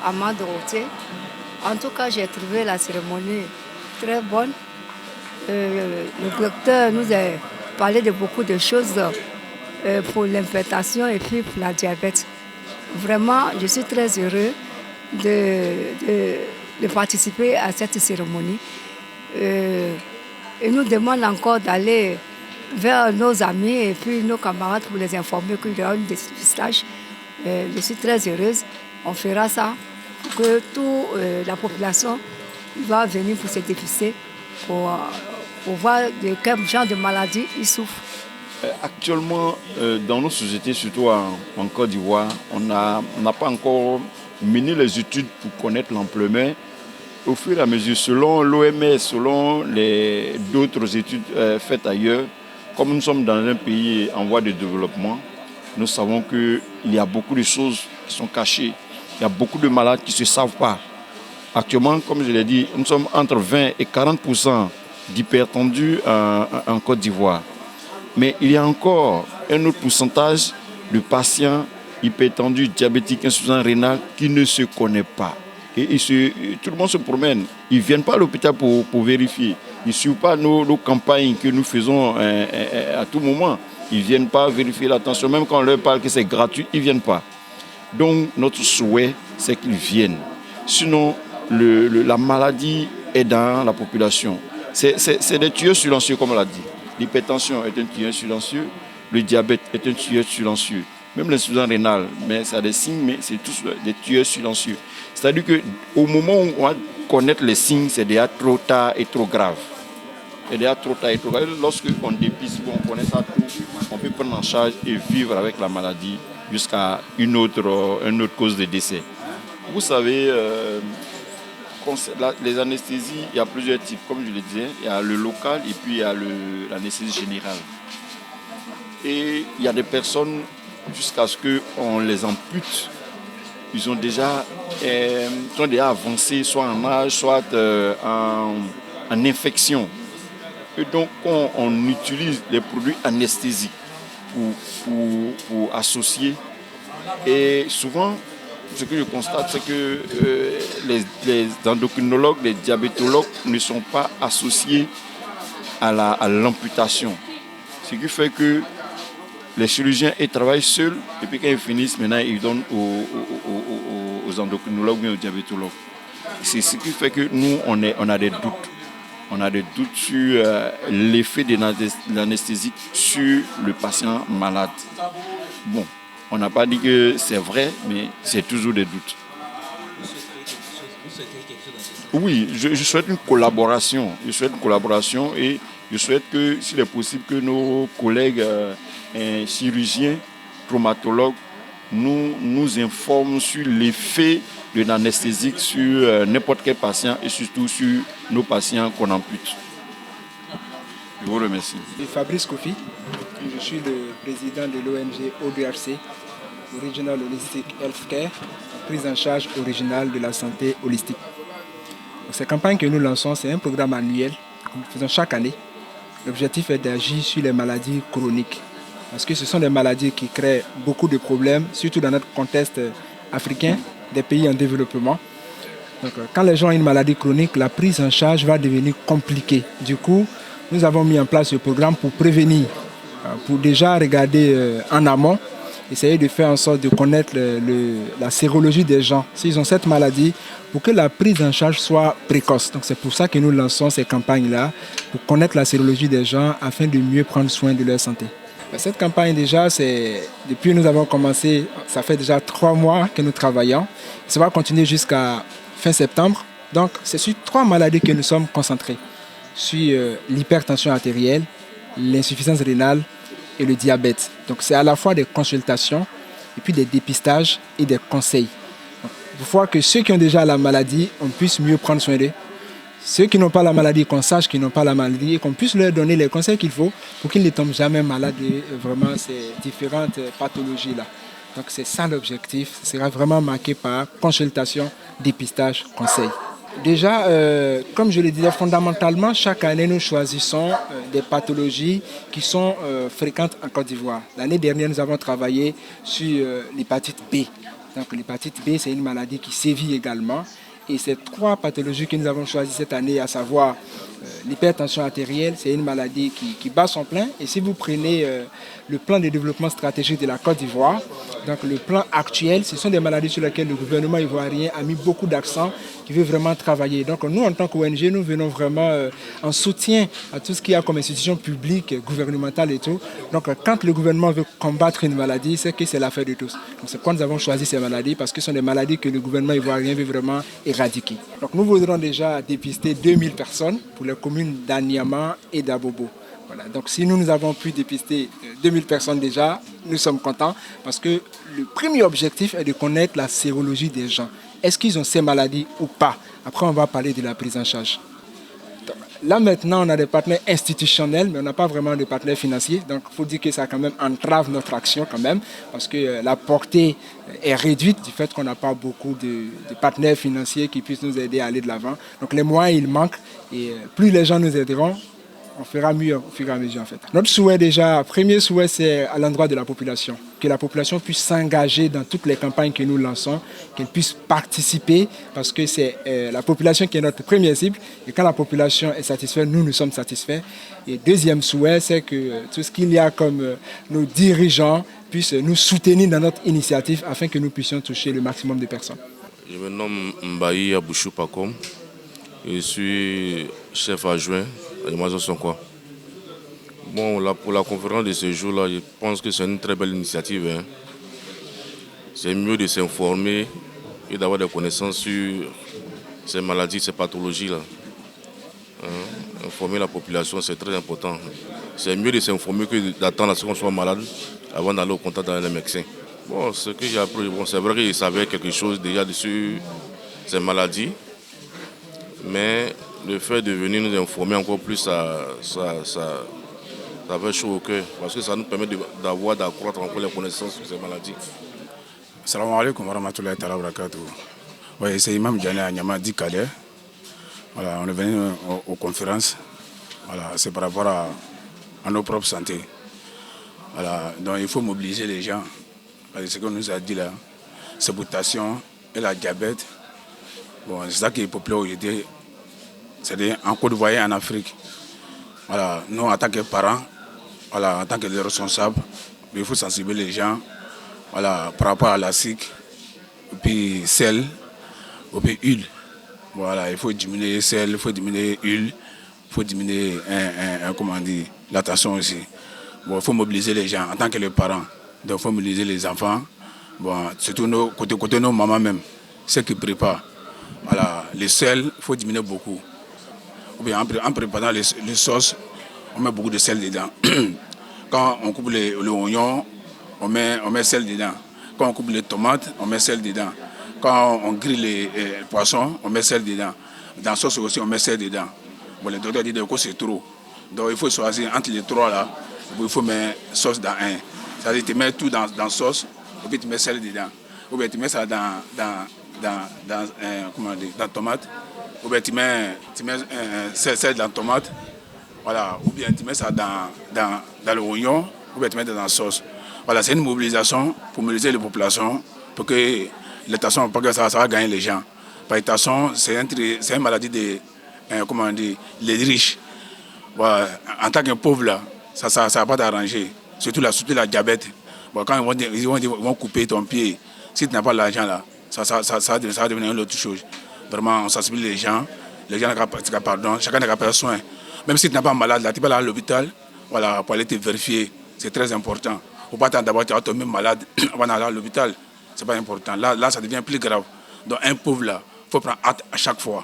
Amad Routier. En tout cas, j'ai trouvé la cérémonie très bonne. Le docteur nous a parlé de beaucoup de choses pour l'hypertension et puis pour la diabète. Vraiment, je suis très heureux de participer à cette cérémonie. Il nous demande encore d'aller vers nos amis et puis nos camarades pour les informer qu'il y aura un dépistage. Je suis très heureuse. On fera ça pour que toute la population va venir pour se dépister, pour voir de quel genre de maladie ils souffrent. Actuellement, dans nos sociétés, surtout en Côte d'Ivoire, on n'a pas encore mené les études pour connaître l'ampleur. Au fur et à mesure, selon l'OMS, selon d'autres études faites ailleurs, comme nous sommes dans un pays en voie de développement, nous savons qu'il y a beaucoup de choses qui sont cachées. Il y a beaucoup de malades qui ne se savent pas. Actuellement, comme je l'ai dit, nous sommes entre 20 et 40% d'hypertendus en Côte d'Ivoire. Mais il y a encore un autre pourcentage de patients hypertendus, diabétiques, insuffisants rénales qui ne se connaissent pas. Et tout le monde se promène. Ils ne viennent pas à l'hôpital pour vérifier. Ils ne suivent pas nos campagnes que nous faisons à tout moment. Ils ne viennent pas vérifier la tension. Même quand on leur parle que c'est gratuit, ils ne viennent pas. Donc notre souhait, c'est qu'ils viennent. Sinon, la maladie est dans la population. C'est des tueurs silencieux, comme on l'a dit. L'hypertension est un tueur silencieux. Le diabète est un tueur silencieux. Même l'insuffisance rénale, mais ça a des signes, mais c'est tous des tueurs silencieux. C'est-à-dire qu'au moment où on va connaître les signes, c'est déjà trop tard et trop grave. C'est déjà trop tard et trop grave. Lorsqu'on dépiste, on connaît ça tout, on peut prendre en charge et vivre avec la maladie jusqu'à une autre cause de décès. Vous savez, les anesthésies, il y a plusieurs types, comme je le disais. Il y a le local et puis il y a l'anesthésie générale. Et il y a des personnes, jusqu'à ce qu'on les ampute, ils sont déjà avancés, soit en âge, soit en infection. Et donc, on utilise les produits anesthésiques pour associer. Et souvent, ce que je constate, c'est que les endocrinologues, les diabétologues ne sont pas associés à l'amputation. Ce qui fait que les chirurgiens ils travaillent seuls et puis quand ils finissent, maintenant ils donnent aux endocrinologues et aux diabétologues. C'est ce qui fait que nous, on a des doutes. On a des doutes sur l'effet de l'anesthésie sur le patient malade. Bon, on n'a pas dit que c'est vrai, mais c'est toujours des doutes. Oui, je souhaite une collaboration. Je souhaite une collaboration et je souhaite que, s'il est possible, que nos collègues chirurgiens, traumatologues, nous informent sur l'effet de l'anesthésie sur n'importe quel patient et surtout sur nos patients qu'on ampute. Je vous remercie. Je suis Fabrice Kofi, je suis le président de l'ONG ODHC, Original Holistic Healthcare, prise en charge originale de la santé holistique. Donc, cette campagne que nous lançons, c'est un programme annuel que nous faisons chaque année. L'objectif est d'agir sur les maladies chroniques, parce que ce sont des maladies qui créent beaucoup de problèmes, surtout dans notre contexte africain, des pays en développement. Donc, quand les gens ont une maladie chronique, la prise en charge va devenir compliquée. Du coup, nous avons mis en place ce programme pour prévenir, pour déjà regarder en amont, essayer de faire en sorte de connaître la sérologie des gens, s'ils ont cette maladie, pour que la prise en charge soit précoce. Donc c'est pour ça que nous lançons ces campagnes-là, pour connaître la sérologie des gens afin de mieux prendre soin de leur santé. Cette campagne déjà, depuis que nous avons commencé, ça fait déjà 3 mois que nous travaillons. Ça va continuer jusqu'à fin septembre. Donc c'est sur 3 maladies que nous sommes concentrés. Sur l'hypertension artérielle, l'insuffisance rénale et le diabète. Donc c'est à la fois des consultations et puis des dépistages et des conseils. Donc, pour voir que ceux qui ont déjà la maladie, on puisse mieux prendre soin d'eux. Ceux qui n'ont pas la maladie, qu'on sache qu'ils n'ont pas la maladie et qu'on puisse leur donner les conseils qu'il faut pour qu'ils ne tombent jamais malades de vraiment ces différentes pathologies-là. Donc c'est ça l'objectif. Ce sera vraiment marqué par consultation, dépistage, conseil. Déjà, comme je le disais, fondamentalement, chaque année, nous choisissons des pathologies qui sont fréquentes en Côte d'Ivoire. L'année dernière, nous avons travaillé sur l'hépatite B. Donc l'hépatite B, c'est une maladie qui sévit également. Et ces 3 pathologies que nous avons choisies cette année, à savoir l'hypertension artérielle, c'est une maladie qui bat son plein. Et si vous prenez le plan de développement stratégique de la Côte d'Ivoire, donc le plan actuel, ce sont des maladies sur lesquelles le gouvernement ivoirien a mis beaucoup d'accent, qui veut vraiment travailler. Donc nous, en tant qu'ONG, nous venons vraiment en soutien à tout ce qu'il y a comme institution publique, gouvernementale et tout. Donc quand le gouvernement veut combattre une maladie, c'est que c'est l'affaire de tous. Donc c'est pourquoi nous avons choisi ces maladies, parce que ce sont des maladies que le gouvernement ivoirien veut vraiment éradiquer. Donc nous voudrons déjà dépister 2000 personnes pour les communes d'Aniama et d'Abobo. Voilà. Donc si nous avons pu dépister 2000 personnes déjà, nous sommes contents parce que le premier objectif est de connaître la sérologie des gens. Est-ce qu'ils ont ces maladies ou pas? Après, on va parler de la prise en charge. Donc, là maintenant, on a des partenaires institutionnels, mais on n'a pas vraiment de partenaires financiers. Donc il faut dire que ça quand même entrave notre action quand même, parce que la portée est réduite du fait qu'on n'a pas beaucoup de partenaires financiers qui puissent nous aider à aller de l'avant. Donc les moyens, ils manquent et plus les gens nous aideront, on fera mieux au fur et à mesure en fait. Notre souhait déjà, premier souhait, c'est à l'endroit de la population. Que la population puisse s'engager dans toutes les campagnes que nous lançons, qu'elle puisse participer parce que c'est la population qui est notre première cible. Et quand la population est satisfaite, nous sommes satisfaits. Et deuxième souhait, c'est que tout ce qu'il y a comme nos dirigeants puissent nous soutenir dans notre initiative afin que nous puissions toucher le maximum de personnes. Je me nomme Mbaye Abouchou Pakom. Je suis chef adjoint à l'Amazon Sonko. Bon, là, pour la conférence de ce jour-là, je pense que c'est une très belle initiative. Hein. C'est mieux de s'informer et d'avoir des connaissances sur ces maladies, ces pathologies-là. Hein. Informer la population, c'est très important. C'est mieux de s'informer que d'attendre à ce qu'on soit malade avant d'aller au contact avec les médecins. Bon, ce que j'ai appris, bon, c'est vrai que je savais quelque chose déjà sur ces maladies, mais le fait de venir nous informer encore plus, ça fait chaud au cœur, parce que ça nous permet d'accroître encore les connaissances sur ces maladies. Salam alaikum wa rahmatullahi wa barakatuh. Oui, c'est Imam Djane Anyama Dikade. Voilà, on est venu aux conférences. Voilà, c'est par rapport à nos propres santé. Voilà, donc il faut mobiliser les gens. Ce qu'on nous a dit là, c'est la mutation et la diabète. Bon, c'est ça qui est populaire aujourd'hui. C'est-à-dire en Côte d'Ivoire et en Afrique. Voilà, nous en tant que parents, voilà, en tant que responsables, il faut sensibiliser les gens, voilà, par rapport à la SIC, et puis sel, et puis huile. Voilà, il faut diminuer sel, il faut diminuer huile, il faut diminuer la tension aussi. Bon, il faut mobiliser les gens en tant que les parents. Donc il faut mobiliser les enfants, bon, surtout côté nos mamans même, ceux qui préparent. Voilà, le sel, il faut diminuer beaucoup. Ou bien en préparant les sauces, on met beaucoup de sel dedans. Quand on coupe les oignons, on met sel dedans. Quand on coupe les tomates, on met sel dedans. Quand on grille les poissons, on met sel dedans. Dans la sauce aussi, on met sel dedans. Bon, le docteur dit que c'est trop. Donc il faut choisir entre les trois là. Il faut mettre sauce dans un. C'est-à-dire que tu mets tout dans la sauce, et puis tu mets sel dedans. Ou bien tu mets ça dans la tomate. Ou bien tu mets sel dans la tomate. Voilà. Ou bien tu mets ça dans l'oignon, ou bien tu mets dans la sauce. Voilà, c'est une mobilisation pour mobiliser les populations, pour que les tassons, parce que ça va gagner les gens. Parce que les tassons, c'est une maladie les riches. Voilà. En tant que pauvre, là, ça ne va pas t'arranger. Surtout la diabète. Bon, quand ils vont couper ton pied, si tu n'as pas l'argent là, ça va devenir une autre chose. Vraiment, on sensibilise les gens n'ont pas pardon, chacun n'a pas soin. Même si tu n'es pas malade, là, tu vas aller à l'hôpital, voilà, pour aller te vérifier. C'est très important. Il ne faut pas attendre d'abord que tu vas tomber malade avant d'aller à l'hôpital. Ce n'est pas important. Là, ça devient plus grave. Donc un pauvre là, il faut prendre hâte à chaque fois.